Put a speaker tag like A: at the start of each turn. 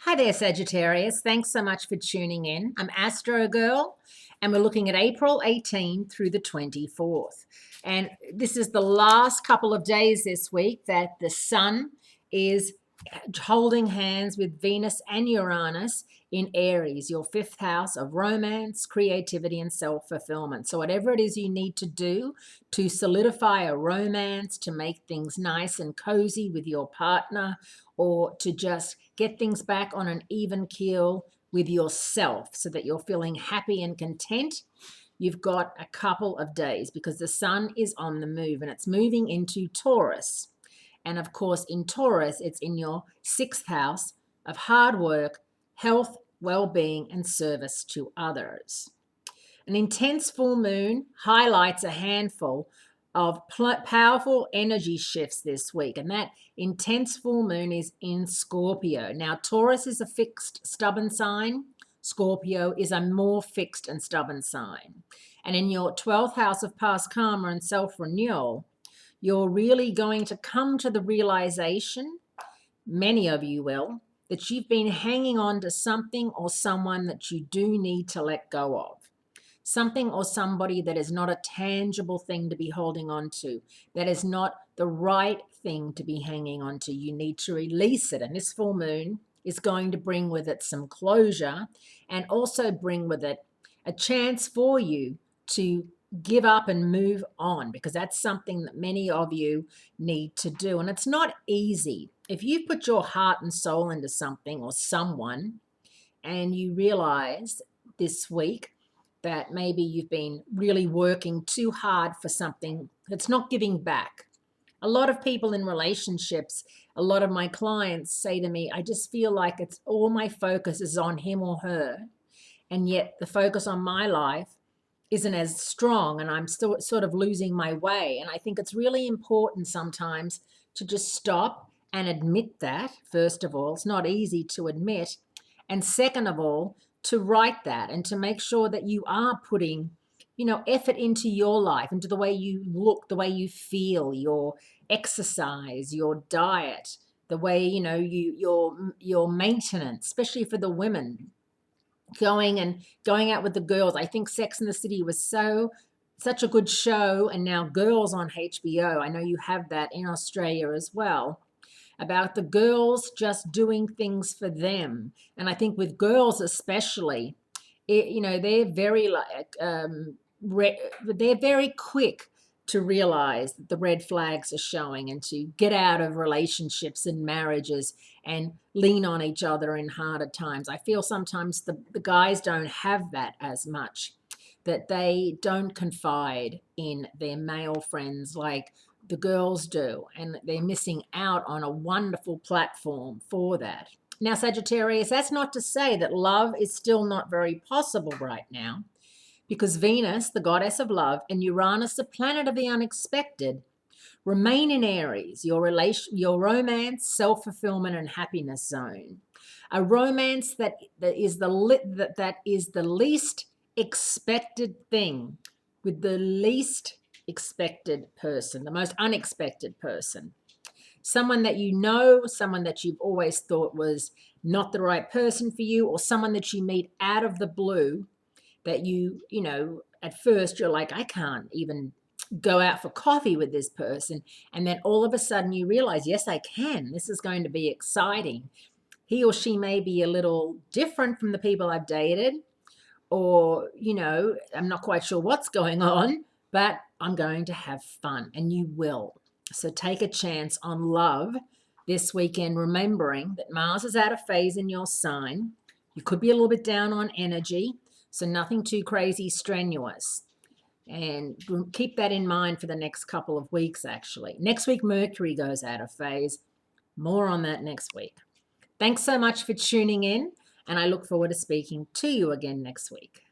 A: Hi there, Sagittarius. Thanks so much for tuning in. I'm Astrogirl, and we're looking at April 18 through the 24th. And this is the last couple of days this week that the sun is holding hands with Venus and Uranus in Aries, your fifth house of romance, creativity, and self-fulfillment. So whatever it is you need to do to solidify a romance, to make things nice and cozy with your partner, or to just get things back on an even keel with yourself so that you're feeling happy and content, you've got a couple of days because the sun is on the move and it's moving into Taurus. And of course, in Taurus, it's in your sixth house of hard work, health, well-being, and service to others. An intense full moon highlights a handful of powerful energy shifts this week, and that intense full moon is in Scorpio. Now, Taurus is a fixed, stubborn sign. Scorpio is a more fixed and stubborn sign. And in your 12th house of past karma and self-renewal, you're really going to come to the realization, many of you will, that you've been hanging on to something or someone that you do need to let go of. Something or somebody that is not a tangible thing to be holding on to, that is not the right thing to be hanging on to. You need to release it. And this full moon is going to bring with it some closure and also bring with it a chance for you to give up and move on, because that's something that many of you need to do. And it's not easy. If you've put your heart and soul into something or someone and you realize this week that maybe you've been really working too hard for something that's not giving back. A lot of people in relationships, a lot of my clients say to me, I just feel like it's all my focus is on him or her. And yet the focus on my life isn't as strong and I'm still sort of losing my way. And I think it's really important sometimes to just stop and admit that, first of all. It's not easy to admit. And second of all, to write that and to make sure that you are putting, effort into your life, into the way you look, the way you feel, your exercise, your diet, the way, your maintenance, especially for the women. Going out with the girls. I think Sex and the City was such a good show, and now Girls on HBO. I know you have that in Australia as well, about the girls just doing things for them. And I think with girls especially, they're very they're very quick to realize that the red flags are showing and to get out of relationships and marriages and lean on each other in harder times. I feel sometimes the guys don't have that as much, that they don't confide in their male friends like the girls do, and they're missing out on a wonderful platform for that. Now, Sagittarius, that's not to say that love is still not very possible right now, because Venus, the goddess of love, and Uranus, the planet of the unexpected, remain in Aries, your romance, self-fulfillment, and happiness zone. A romance that is the least expected thing with the least expected person, the most unexpected person. Someone that someone that you've always thought was not the right person for you, or someone that you meet out of the blue that at first you're like, I can't even go out for coffee with this person. And then all of a sudden you realize, yes, I can. This is going to be exciting. He or she may be a little different from the people I've dated, or, I'm not quite sure what's going on, but I'm going to have fun, and you will. So take a chance on love this weekend, remembering that Mars is out of phase in your sign. You could be a little bit down on energy, so nothing too crazy strenuous. And keep that in mind for the next couple of weeks, actually. Next week, Mercury goes out of phase. More on that next week. Thanks so much for tuning in, and I look forward to speaking to you again next week.